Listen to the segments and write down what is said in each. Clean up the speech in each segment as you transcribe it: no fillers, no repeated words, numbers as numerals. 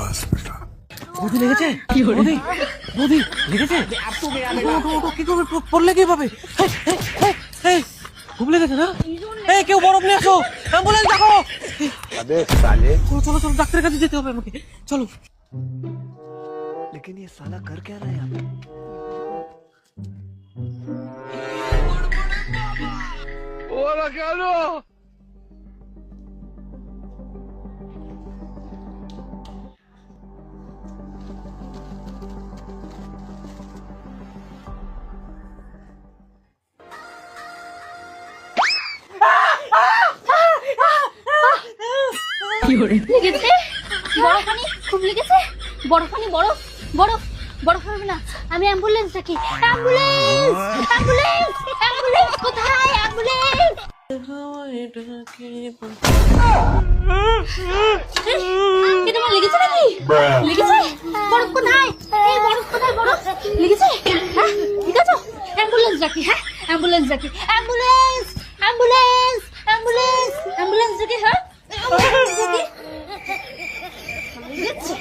शाबाश बेटा। বৌদি লেগেছে? বৌদি বৌদি লেগেছে? কি করবে? পড়লে কিভাবে? খুব লেগেছে না? এই কেউ বরফ নিয়ে আসো, অ্যাম্বুলেন্স ডাকো। अबे साले। চলো চলো চলো, ডাক্তারের কাছে যেতে হবে আমাকে, চলো। लेकिन ये साला कर क्या रहा है यहाँ पे? ওরা কেন? লেগেছে? বরফ পানি খুব লেগেছে? বরফ পানি, বরফ বরফ বরফ হবে না। আমি অ্যাম্বুলেন্স ডাকি। অ্যাম্বুলেন্স অ্যাম্বুলেন্স অ্যাম্বুলেন্স কোথায়? অ্যাম্বুলেন্স! কি তোমার লেগেছে নাকি? লেগেছে? বরফ কোথায়? এই বরফ কোথায়? বরফ লেগেছে? হ্যাঁ ঠিক আছে, অ্যাম্বুলেন্স ডাকি। হ্যাঁ অ্যাম্বুলেন্স ডাকি। অ্যাম্বুলেন্স অ্যাম্বুলেন্স অ্যাম্বুলেন্স অ্যাম্বুলেন্স ডাকি। হ্যাঁ অ্যাম্বুলেন্স ডাকি। লেগেছে?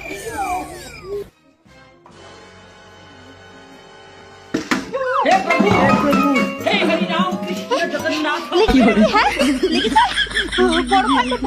লেগেছে? হ্যাঁ লেগেছে? বরফ পানি